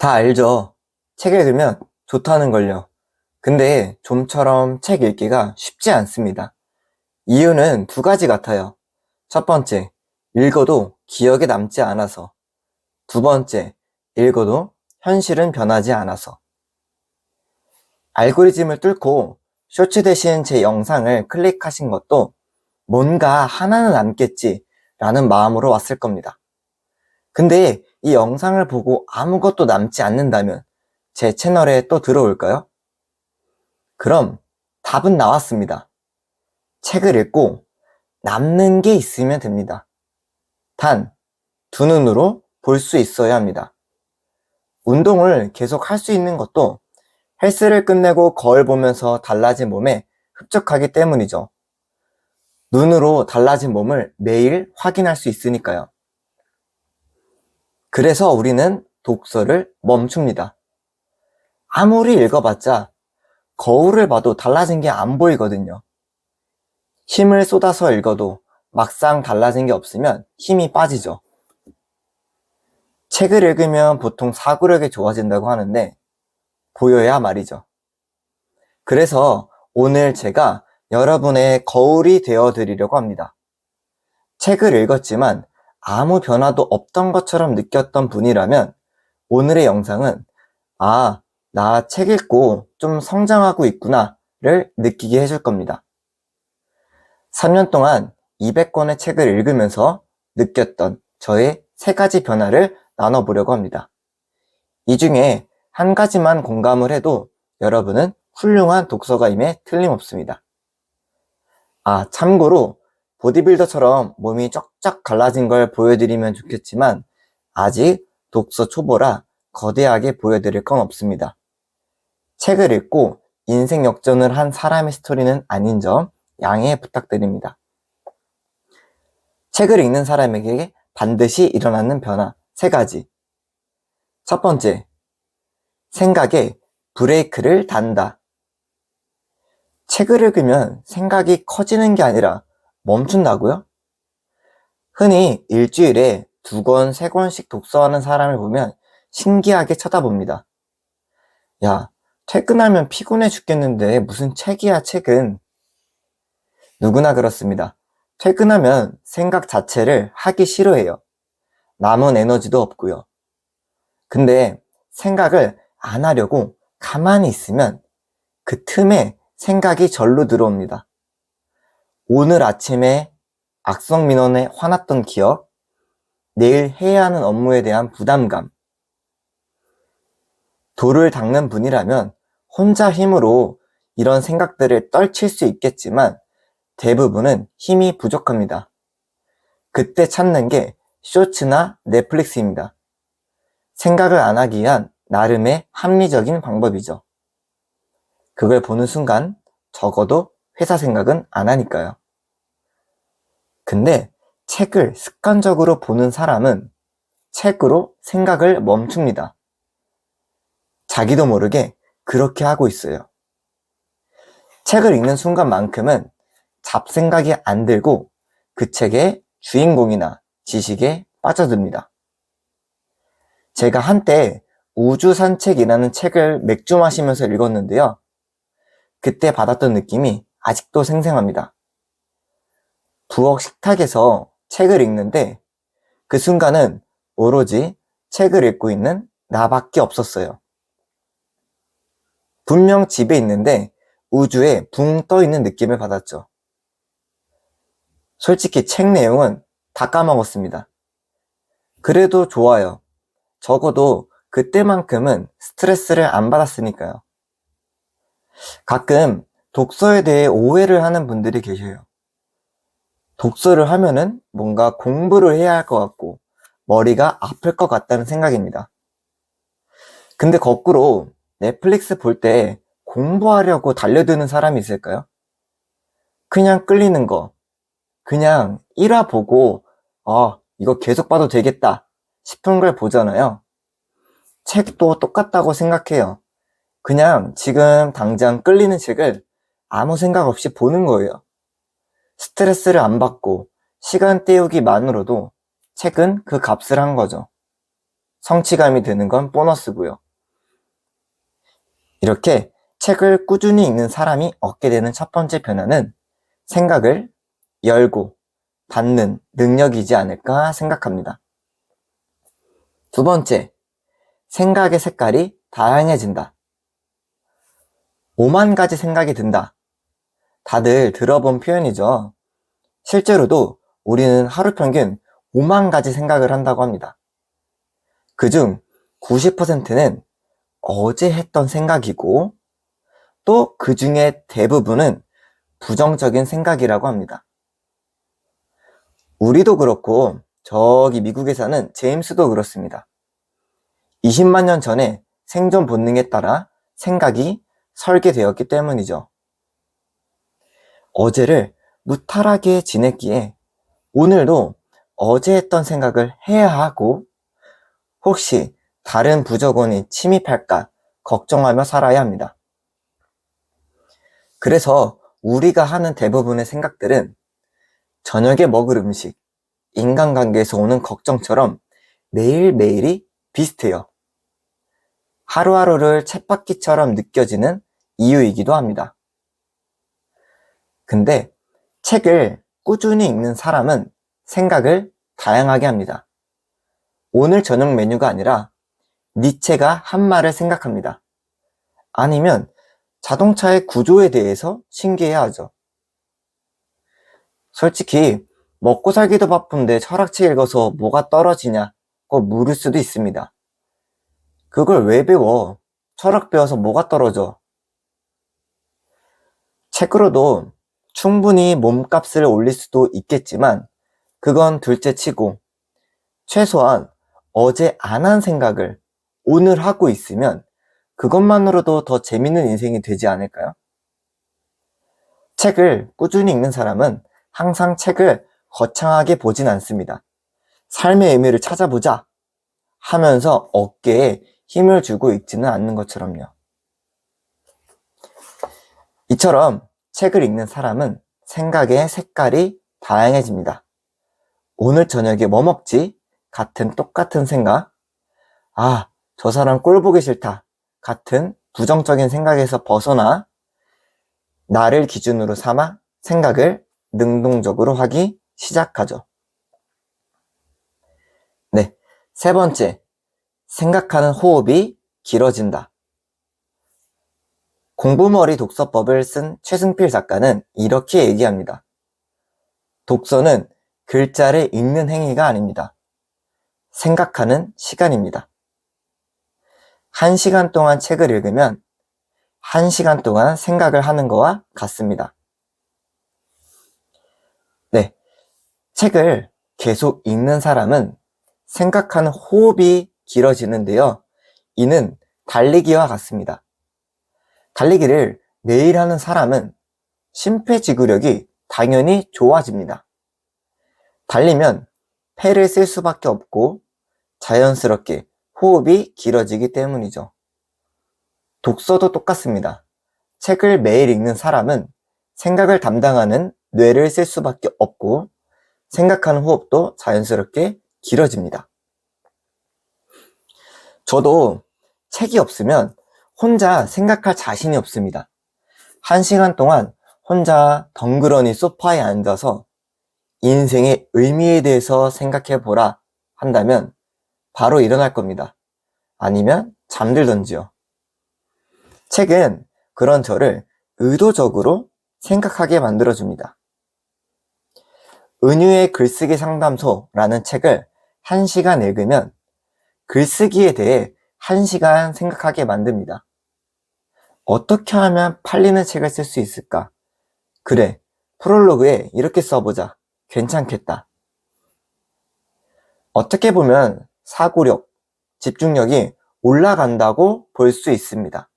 다 알죠? 책 읽으면 좋다는 걸요. 근데 좀처럼 책 읽기가 쉽지 않습니다. 이유는 두 가지 같아요. 첫 번째, 읽어도 기억에 남지 않아서. 두 번째, 읽어도 현실은 변하지 않아서. 알고리즘을 뚫고 쇼츠 대신 제 영상을 클릭하신 것도 뭔가 하나는 남겠지 라는 마음으로 왔을 겁니다. 근데 이 영상을 보고 아무것도 남지 않는다면 제 채널에 또 들어올까요? 그럼 답은 나왔습니다. 책을 읽고 남는 게 있으면 됩니다. 단, 두 눈으로 볼 수 있어야 합니다. 운동을 계속 할 수 있는 것도 헬스를 끝내고 거울 보면서 달라진 몸에 흡족하기 때문이죠. 눈으로 달라진 몸을 매일 확인할 수 있으니까요. 그래서 우리는 독서를 멈춥니다. 아무리 읽어봤자 거울을 봐도 달라진 게 안 보이거든요. 힘을 쏟아서 읽어도 막상 달라진 게 없으면 힘이 빠지죠. 책을 읽으면 보통 사고력이 좋아진다고 하는데 보여야 말이죠. 그래서 오늘 제가 여러분의 거울이 되어 드리려고 합니다. 책을 읽었지만 아무 변화도 없던 것처럼 느꼈던 분이라면 오늘의 영상은 나 책 읽고 좀 성장하고 있구나를 느끼게 해줄 겁니다. 3년 동안 200권의 책을 읽으면서 느꼈던 저의 3가지 변화를 나눠보려고 합니다. 이 중에 한 가지만 공감을 해도 여러분은 훌륭한 독서가임에 틀림없습니다. 참고로 보디빌더처럼 몸이 쫙쫙 갈라진 걸 보여드리면 좋겠지만 아직 독서 초보라 거대하게 보여드릴 건 없습니다. 책을 읽고 인생 역전을 한 사람의 스토리는 아닌 점 양해 부탁드립니다. 책을 읽는 사람에게 반드시 일어나는 변화 3가지. 첫 번째, 생각에 브레이크를 단다. 책을 읽으면 생각이 커지는 게 아니라 멈춘다고요? 흔히 일주일에 2권, 3권씩 독서하는 사람을 보면 신기하게 쳐다봅니다. 야, 퇴근하면 피곤해 죽겠는데 무슨 책이야, 책은. 누구나 그렇습니다. 퇴근하면 생각 자체를 하기 싫어해요. 남은 에너지도 없고요. 근데 생각을 안 하려고 가만히 있으면 그 틈에 생각이 절로 들어옵니다. 오늘 아침에 악성 민원에 화났던 기억, 내일 해야 하는 업무에 대한 부담감. 돌을 닦는 분이라면 혼자 힘으로 이런 생각들을 떨칠 수 있겠지만 대부분은 힘이 부족합니다. 그때 찾는 게 쇼츠나 넷플릭스입니다. 생각을 안 하기 위한 나름의 합리적인 방법이죠. 그걸 보는 순간 적어도 회사 생각은 안 하니까요. 근데 책을 습관적으로 보는 사람은 책으로 생각을 멈춥니다. 자기도 모르게 그렇게 하고 있어요. 책을 읽는 순간만큼은 잡생각이 안 들고 그 책의 주인공이나 지식에 빠져듭니다. 제가 한때 우주산책이라는 책을 맥주 마시면서 읽었는데요. 그때 받았던 느낌이 아직도 생생합니다. 부엌 식탁에서 책을 읽는데 그 순간은 오로지 책을 읽고 있는 나밖에 없었어요. 분명 집에 있는데 우주에 붕 떠 있는 느낌을 받았죠. 솔직히 책 내용은 다 까먹었습니다. 그래도 좋아요. 적어도 그때만큼은 스트레스를 안 받았으니까요. 가끔 독서에 대해 오해를 하는 분들이 계셔요. 독서를 하면은 뭔가 공부를 해야 할 것 같고 머리가 아플 것 같다는 생각입니다. 근데 거꾸로 넷플릭스 볼 때 공부하려고 달려드는 사람이 있을까요? 그냥 끌리는 거, 그냥 1화 보고 이거 계속 봐도 되겠다 싶은 걸 보잖아요. 책도 똑같다고 생각해요. 그냥 지금 당장 끌리는 책을 아무 생각 없이 보는 거예요. 스트레스를 안 받고 시간 때우기만으로도 책은 그 값을 한 거죠. 성취감이 드는 건 보너스고요. 이렇게 책을 꾸준히 읽는 사람이 얻게 되는 첫 번째 변화는 생각을 열고 닫는 능력이지 않을까 생각합니다. 두 번째, 생각의 색깔이 다양해진다. 5만 가지 생각이 든다. 다들 들어본 표현이죠. 실제로도 우리는 하루 평균 5만 가지 생각을 한다고 합니다. 그중 90%는 어제 했던 생각이고 또 그 중에 대부분은 부정적인 생각이라고 합니다. 우리도 그렇고 저기 미국에 사는 제임스도 그렇습니다. 20만 년 전에 생존 본능에 따라 생각이 설계되었기 때문이죠. 어제를 무탈하게 지냈기에 오늘도 어제 했던 생각을 해야 하고 혹시 다른 부적원이 침입할까 걱정하며 살아야 합니다. 그래서 우리가 하는 대부분의 생각들은 저녁에 먹을 음식, 인간관계에서 오는 걱정처럼 매일매일이 비슷해요. 하루하루를 쳇바퀴처럼 느껴지는 이유이기도 합니다. 근데 책을 꾸준히 읽는 사람은 생각을 다양하게 합니다. 오늘 저녁 메뉴가 아니라 니체가 한 말을 생각합니다. 아니면 자동차의 구조에 대해서 신기해하죠. 솔직히 먹고 살기도 바쁜데 철학책 읽어서 뭐가 떨어지냐고 물을 수도 있습니다. 그걸 왜 배워? 철학 배워서 뭐가 떨어져? 책으로도 충분히 몸값을 올릴 수도 있겠지만 그건 둘째치고 최소한 어제 안 한 생각을 오늘 하고 있으면 그것만으로도 더 재밌는 인생이 되지 않을까요? 책을 꾸준히 읽는 사람은 항상 책을 거창하게 보진 않습니다. 삶의 의미를 찾아보자 하면서 어깨에 힘을 주고 읽지는 않는 것처럼요. 이처럼 책을 읽는 사람은 생각의 색깔이 다양해집니다. 오늘 저녁에 뭐 먹지? 같은 똑같은 생각. 아, 저 사람 꼴 보기 싫다. 같은 부정적인 생각에서 벗어나 나를 기준으로 삼아 생각을 능동적으로 하기 시작하죠. 네, 세 번째, 생각하는 호흡이 길어진다. 공부머리 독서법을 쓴 최승필 작가는 이렇게 얘기합니다. 독서는 글자를 읽는 행위가 아닙니다. 생각하는 시간입니다. 1시간 동안 책을 읽으면 1시간 동안 생각을 하는 거와 같습니다. 네, 책을 계속 읽는 사람은 생각하는 호흡이 길어지는데요. 이는 달리기와 같습니다. 달리기를 매일 하는 사람은 심폐지구력이 당연히 좋아집니다. 달리면 폐를 쓸 수밖에 없고 자연스럽게 호흡이 길어지기 때문이죠. 독서도 똑같습니다. 책을 매일 읽는 사람은 생각을 담당하는 뇌를 쓸 수밖에 없고 생각하는 호흡도 자연스럽게 길어집니다. 저도 책이 없으면 혼자 생각할 자신이 없습니다. 1시간 동안 혼자 덩그러니 소파에 앉아서 인생의 의미에 대해서 생각해보라 한다면 바로 일어날 겁니다. 아니면 잠들던지요. 책은 그런 저를 의도적으로 생각하게 만들어줍니다. 은유의 글쓰기 상담소라는 책을 1시간 읽으면 글쓰기에 대해 1시간 생각하게 만듭니다. 어떻게 하면 팔리는 책을 쓸 수 있을까? 그래, 프롤로그에 이렇게 써보자. 괜찮겠다. 어떻게 보면 사고력, 집중력이 올라간다고 볼 수 있습니다.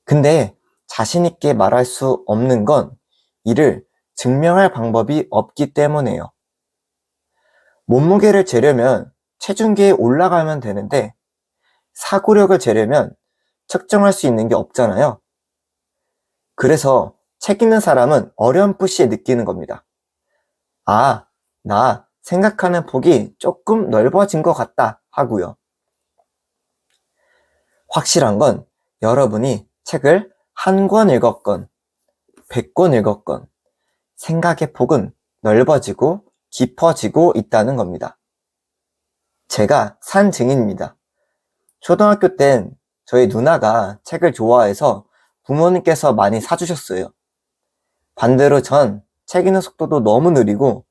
근데 자신있게 말할 수 없는 건 이를 증명할 방법이 없기 때문에요. 몸무게를 재려면 체중계에 올라가면 되는데 사고력을 재려면 측정할 수 있는 게 없잖아요. 그래서 책 읽는 사람은 어렴풋이 느끼는 겁니다. 아, 나 생각하는 폭이 조금 넓어진 것 같다 하고요. 확실한 건 여러분이 책을 한 권 읽었건 100권 읽었건 생각의 폭은 넓어지고 깊어지고 있다는 겁니다. 제가 산 증인입니다. 초등학교 땐 저희 누나가 책을 좋아해서 부모님께서 많이 사주셨어요. 반대로 전 책 읽는 속도도 너무 느리고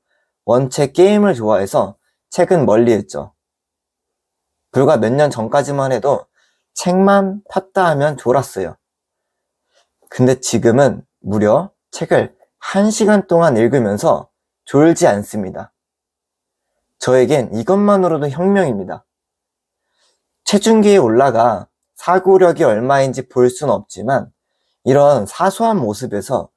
원체 게임을 좋아해서 책은 멀리했죠. 불과 몇 년 전까지만 해도 책만 팠다 하면 졸았어요. 근데 지금은 무려 책을 1시간 동안 읽으면서 졸지 않습니다. 저에겐 이것만으로도 혁명입니다. 체중계에 올라가 사고력이 얼마인지 볼 수는 없지만 이런 사소한 모습에서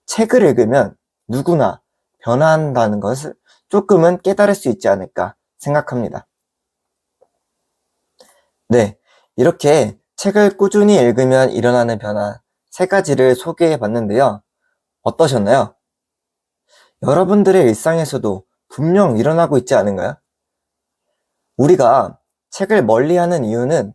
책을 읽으면 누구나 변화한다는 것을 조금은 깨달을 수 있지 않을까 생각합니다. 네, 이렇게 책을 꾸준히 읽으면 일어나는 변화 3가지를 소개해 봤는데요. 어떠셨나요? 여러분들의 일상에서도 분명 일어나고 있지 않은가요? 우리가 책을 멀리하는 이유는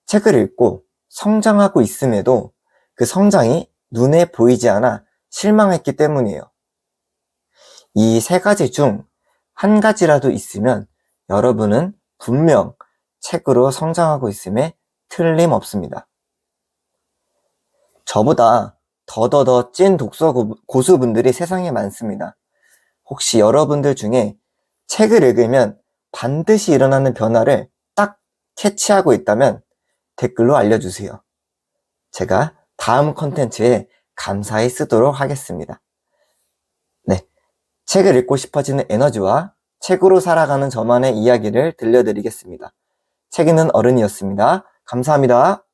책을 읽고 성장하고 있음에도 그 성장이 눈에 보이지 않아 실망했기 때문이에요. 이 3가지 중 한 가지라도 있으면 여러분은 분명 책으로 성장하고 있음에 틀림없습니다. 저보다 더더더 찐 독서 고수분들이 세상에 많습니다. 혹시 여러분들 중에 책을 읽으면 반드시 일어나는 변화를 딱 캐치하고 있다면 댓글로 알려주세요. 제가 다음 컨텐츠에 감사히 쓰도록 하겠습니다. 네, 책을 읽고 싶어지는 에너지와 책으로 살아가는 저만의 이야기를 들려드리겠습니다. 책 읽는 어른이었습니다. 감사합니다.